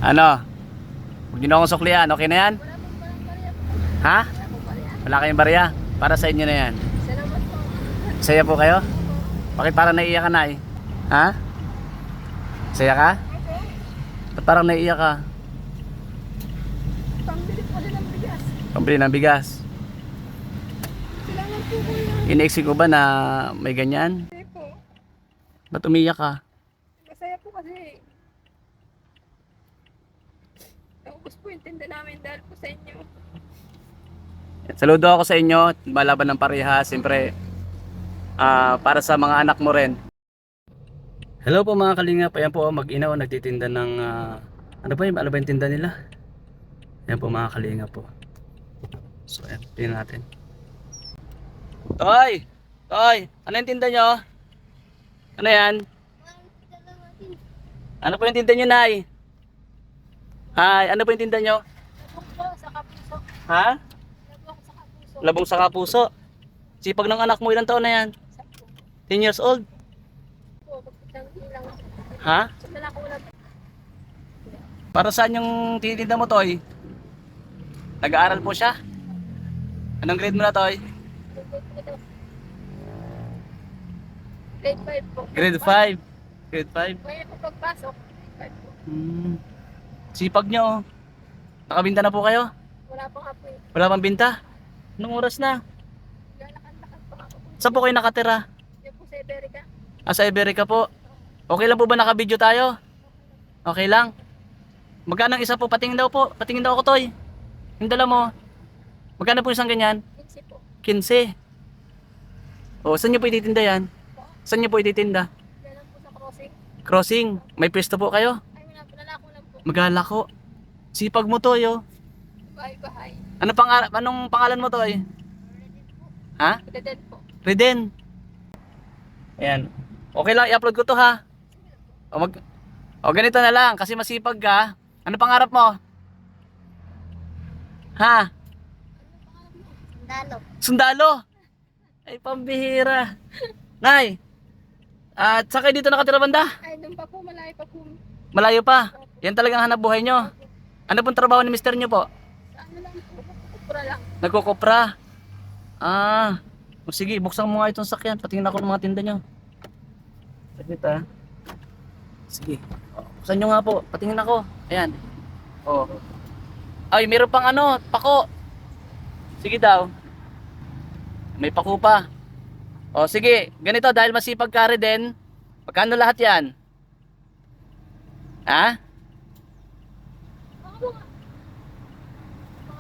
Ano? Huwag niyo na akong suklian. Okay na yan? Ha? Wala kayong barya? Para sa inyo na yan. Salamat po. Saya po kayo? Bakit parang naiiyak ka na eh? Ha? Saya ka? Ba't parang naiiyak ka? Pambili po din ng bigas. Pambili ng bigas. Kailangan po ko yun. Iniexig ko ba na may ganyan? Hindi po. Ba't umiiyak ka? Masaya po kasi naubos po yung tinda namin dahil po sa inyo. Saludo ako sa inyo. Malaban ng pareha. Siyempre, para sa mga anak mo rin. Hello po mga kalingap. Ayan po mag-inaw. Nagtitinda ng ano ba yung tinda nila? Ayan po mga kalingap po. So ayan, tingnan natin. Toy! Toy! Ano yung tinda nyo? Ano yan? Ano po yung tinda nyo, Nay? Hi, ano po yung tinda nyo? Labong po sa kapuso. Ha? Labong sa kapuso. Labong sa kapuso. Sipag ng anak mo, ilang taon na yan? 10 years old? Po, magpitang ilang. Ha? Sandala ko lang. Para saan yung tinitinda mo, Toy? Nag-aaral po siya? Anong grade mo na, Toy? Grade 5 po. Grade 5. Grade 5. Ngayon po pagpasok. Grade 5 po. Sipag nyo, oh. Nakabinta na po kayo? Wala pa nga po eh. Wala pang binta? Anong oras na? Lalakad-lakad pa ako po. Saan po kayo nakatira? Yan po sa Iberica. Sa Iberica po. Okay lang po ba naka-video tayo? Okay lang. Magkano ang isa po? Patingin daw po. Patingin daw ako, Toy. Yung dala mo. Magkano po isang ganyan? 15 po. 15. O, saan nyo po ititinda yan? Saan nyo po ititinda? Yan lang po sa crossing. Crossing. May pwesto po kayo? Ay, pinalako lang po. Magalako. Sipag mo, Toy, oh. Bahay-bahay. Anong pangalan mo, Toy? Ha? Pagdadan po. Reden. Ayan. Okay lang, i-upload ko to, ha? O ganito na lang, kasi masipag ka. Ano pangarap mo? Ha? Sandalo. Sundalo. Ay, pambihira. Nay, at sa kayo dito nakatira banda? Ay, doon pa po, malayo pa po. Malayo pa. Yan talagang hanap buhay nyo. Ano pong trabaho ni mister nyo po? Sa ano lang po, kupura lang. Nagkukopra. O sige, buksan mo nga itong sakyan. Patingin ako ng mga tinda nyo. Saglit, ha. Sige. Buksan nyo nga po. Patingin ako. Ayan. O. Ay, meron pang ano, pako. Sige daw. May pako pa. O sige, ganito dahil masipag ka rin din. Magkano lahat yan? Ha? Mga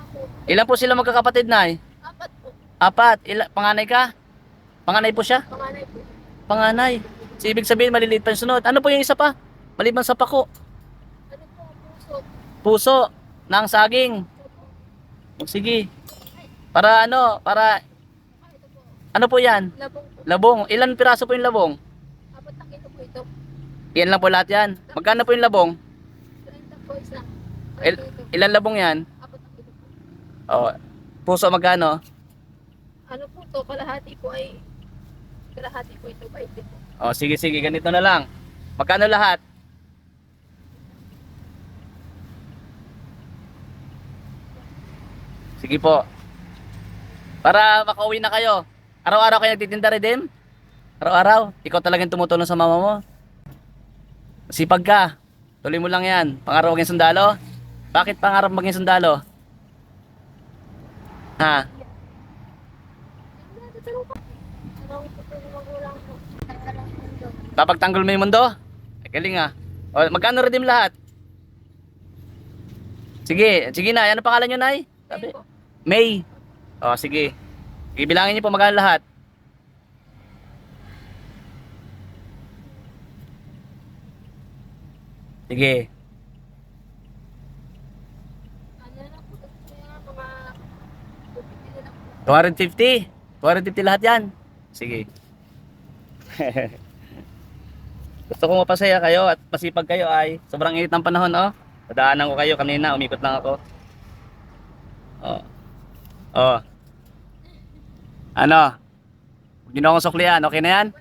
po. Ilan po sila magkakapatid, Nay? 4 po. 4. Panganay ka? Panganay po siya? Panganay po. Panganay. So, ibig sabihin maliliit pa yung sunod. Ano po yung isa pa? Maliban sa pako. Ano po, puso. Puso ng saging. O sige. Para ano? Para Ito po, ano po yan? labong po. Labong. Ilan piraso po yung labong? 4 na kilo po ito. Yan lang po lahat yan. Magkano po yung labong? 30 po isa. Ilan labong yan? 4 na kilo po. O, puso magkano? Ano po to, kalahati po ay, kalahati po ito, 20 po. O, sige, sige. Ganito na lang. Magkano lahat? Sige po. Para makauwi na kayo. Araw-araw kayo nagtitinda rin? Araw-araw? Ikaw talagang tumutulong sa mama mo? Sipag ka. Tuloy mo lang yan. Pangarap maging sundalo? Bakit pangarap maging sundalo? Ha? Tatanong po. Tanong po po yung magulang po. Tanggalang mundo. Papagtanggol mo yung mundo? Ay, galing ah. O, magkano redeem lahat? Sige, sige na. Ano pangalan nyo, Nay? Sabi. Po. May. O, sige. Sige, bilangin niyo po magkano lahat. Sige. Ano na lang po, mga 250 na lang po. 250. 250 lahat yan. Sige. Gusto ko mapasaya kayo at masipag kayo ay sobrang init ng panahon, oh. Dadaanan ko kayo kanina, umikot lang ako. Oh. Oh. Ano? Huwag niyo na akong suklian, okay na yan?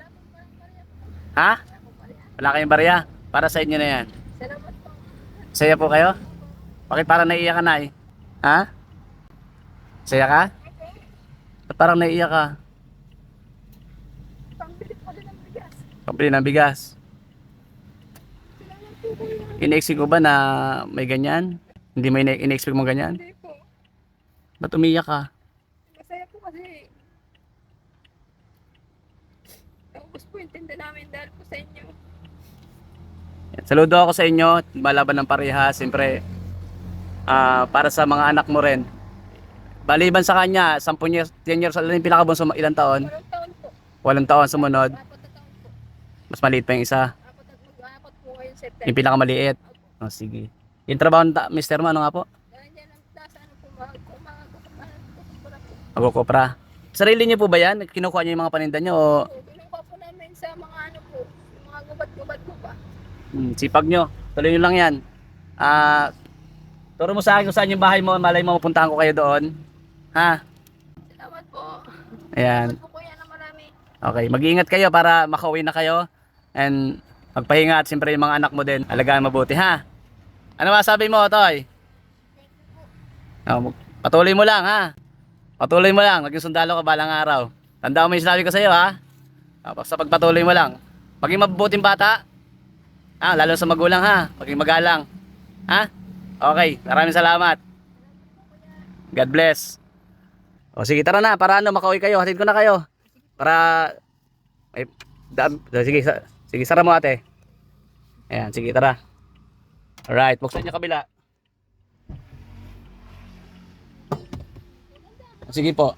Ha? Wala kayong barya? Para sa inyo na yan. Salamat po. Saya po kayo? Bakit parang naiiyak ka na eh? Ha? Saya ka? Ba't parang naiiyak ka? Pambili ko din ng bigas. Pabili ng bigas. Salamat po kuya. Ine-expect mo ba na may ganyan? Hindi mo ine-expect mo ganyan? Hindi po. Ba't umiiyak ka? Masaya po kasi. Naubos po yung tinda namin dahil po sa inyo. Saludo ako sa inyo, malaban ng pareha, siyempre para sa mga anak mo rin. Baliban sa kanya, 10 years, 10 years old, yung pinakabunso mo, ilang taon? 8 taon po. 8 taon sumunod, 4 na taon po. mas maliit pa yung isa, 4 at mag-apat po ngayon September. yung pinakamaliit. Oh, sige. Yung trabaho ng mister mo, ano nga po? Dahil yan ang nasa ano po, mga po. Magkukopra. Sarili niyo po ba yan? Kinukuha niyo yung mga paninda niyo o Binuha po namin sa mga ano po, yung mga gubat-gubat po pa. sipag niyo? Tuloy niyo lang yan. Turo mo sa akin kung saan yung bahay mo, malay mo mapuntahan ko kayo doon. Ha? Salamat po. Ayan. Salamat po kuya na marami. Okay, mag-iingat kayo para makauwi na kayo and magpahinga at siyempre yung mga anak mo din. Alagaan mabuti ha. Ano masabi mo, Toy? Patuloy mo lang ha. Patuloy mo lang, maging sundalo ka balang araw. Tandaan mo yung sinabi ko sa iyo ha. Basta pagpatuloy mo lang. Maging mabubuting bata. Lalo sa magulang ha. Maging magalang. Ha? Okay, maraming salamat. God bless. O sige, tara na para makauwi kayo. Hatid ko na kayo. Para sige, sige, sara mo ate. Ayan, sige, tara. Alright, buksan niyo kabila. Sige po.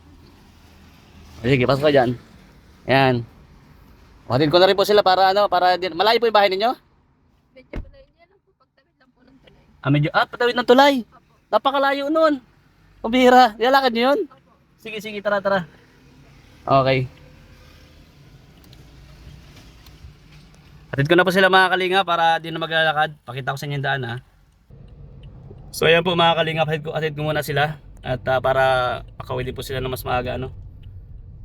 Sige, pasok ka dyan. Ayan. Hatid ko na rin po sila para para malayo po yung bahay ninyo? Medyo pala yun yan lang po, pagtawid lang po ng tulay. Medyo, patawid ng tulay. Napakalayo nun. Pambihira. Nilalakad niyo yun? Opo. Sige, sige, tara, tara. Okay. Hatid ko na po sila mga kalinga para di na maglalakad. Pakita ko sa inyo yung daan ha. So ayan po mga kalinga, hatid ko muna sila. At para makauwi din po sila na mas maaga ano.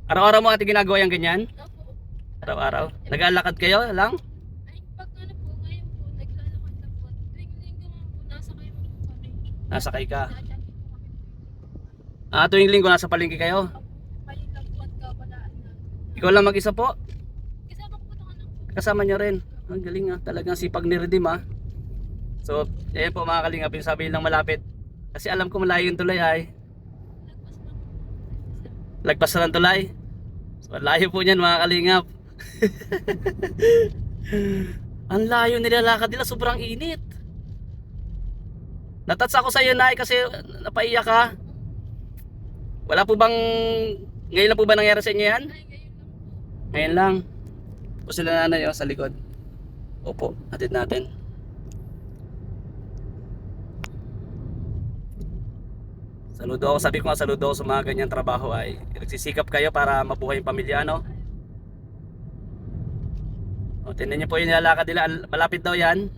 Araw-araw mo ate ginagawa yung ganyan? Opo. Araw-araw. Nag-aalakad kayo lang? Ay, pag ano po, ngayon po, naglalakad lang po. Tuwing linggo nga po, nasa kayo po kami. Nasakay ka. Nadyan po kami. Tuwing linggo nasa palengke kayo? Kayo lang po at kabalaan na. Ikaw lang mag-isa po? Kasama ko po ng anak ko. Kasama nyo rin. Ang galing talagang sipag ni Redim So, ayan po mga kalinga, pinasabi lang malapit. Kasi alam ko malayo yung tulay ay. Lagpas lang po. Lagpas na ng tulay. So, layo po niyan mga kalingap. Ang layo nilalakad nila, sobrang init. Natats ako sa iyo na kasi napaiyak ka. Wala po bang, ngayon lang po ba nangyari sa inyo yan? Ay, ngayon lang po. Ngayon lang. Po sila nanay sa likod. Opo, hatid natin. Saludo ako, sabi ko nga saludo ako sa mga ganyang trabaho ay nagsisikap kayo para mabuhay yung pamilya no? O, tingnan niyo po yung nilalakad nila, malapit daw yan.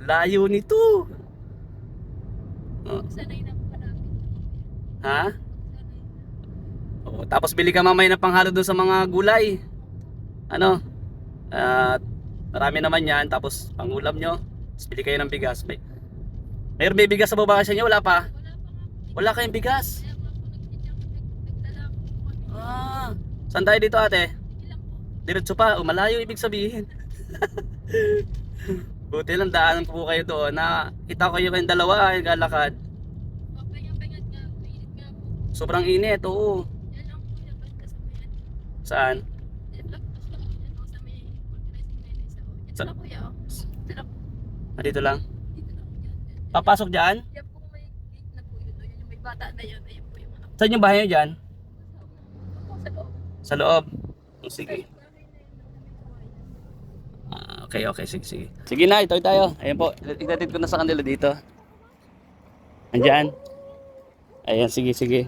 Layo nito. O, Sanay na po namin. ha? Sanay na. O, tapos bili ka mamaya ng panghalo doon sa mga gulay. Ano? At marami naman yan, tapos pangulam nyo. Tapos bili kayo ng bigas. Mayroon may bigas sa baba sa inyo? Wala pa? Wala pa nga po. Wala kayong bigas? Kaya nga po nagdala ko po kami. Saan tayo dito ate? Ilang po. Diretso pa, malayo ibig sabihin. Buti lang daanan po kayo doon. Nakita ko kayong dalawa ay galakad. Pahinga-pahinga nga. Mainit nga po. Sobrang init, oo. Yan lang po yung banda sa mayan. Saan? Yan lang po sa mayan. O sa may organizing na yun. Ito lang kuya. Ito lang po. Dito lang. Dito lang po yan. Papasok dyan? Yan po may gate na po yun. O, yan yung may bata na yun. Ayan po yung anak. Saan yung bahay nyo dyan? Ako sa loob. Sa loob. Sige. Ay, bahay na yun. Okay, okay. Sige, sige. Sige na, ito tayo. Ayan po. Itatid ko na sa kanila dito. Andyan. Ayan, sige, sige.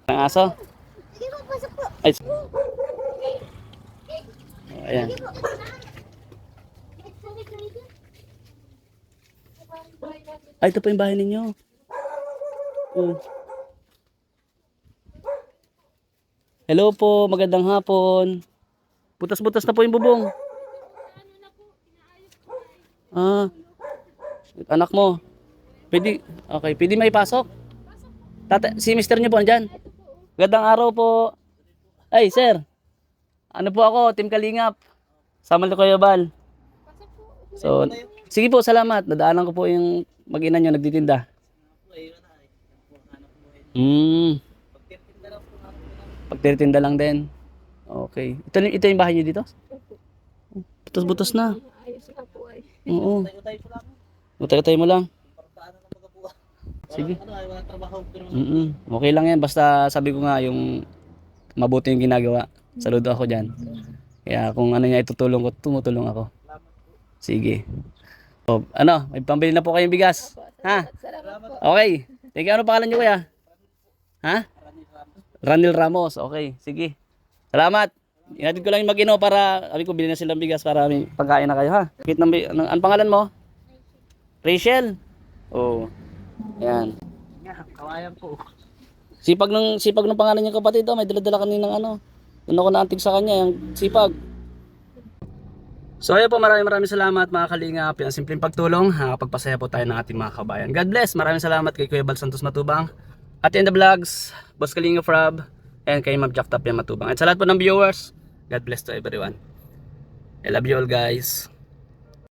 Ang aso? Sige po, pasok po. Ay. Ayan. Ay, ito po yung bahay ninyo. Oh. Hello po, magandang hapon. Butas-butas na po yung bubong. Ano na po, inaayos po. Anak mo. Pwede, okay, pwede may pasok. Si mister niyo po nandyan. Gandang araw po. Ay, sir. Ano po ako, Team Kalingap. Sama ni Kuya Bal. So, sige po, salamat. Nadaanan ko po yung mag-ina nyo nagtitinda. Pagtitinda lang din. Okay. Ito yung bahay nyo dito? Butos-butos na. Ayos na po ay. Oo. Utay-utay mo lang. Sige. Okay lang yan. Basta sabi ko nga yung mabuti yung ginagawa. Saludo ako dyan. Kaya kung ano niya itutulong ko, tumutulong ako. Sige. O, ano, may pambili na po kayong bigas. Ha? Salamat po. Okay. Thank you. Ano pangalan niyo kuya? Ha? Ranil Ramos. Okay. Sige. Salamat. Inatid ko lang yung mag-ino para, sabi ko, bilhin na silang bigas para may pagkain na kayo, ha? Kit ng, ang pangalan mo? Rachel. Oh. Ayan. Kawayan po. Sipag ng pangalan niya kapatid, oh, may dala-dala kaninang ano. Ano ko naantig sa kanya, yung sipag. So ayun po, maraming salamat mga kalingap. Yung simpleng pagtulong, pagpasaya po tayo ng ating mga kabayan. God bless. Maraming salamat kay Kuya Bal Santos Matubang. At in the vlogs, Boss Kalingap Rob, and kay Ma'am Jack Tapia Matubang. At sa lahat po ng viewers, God bless to everyone. I love you all guys.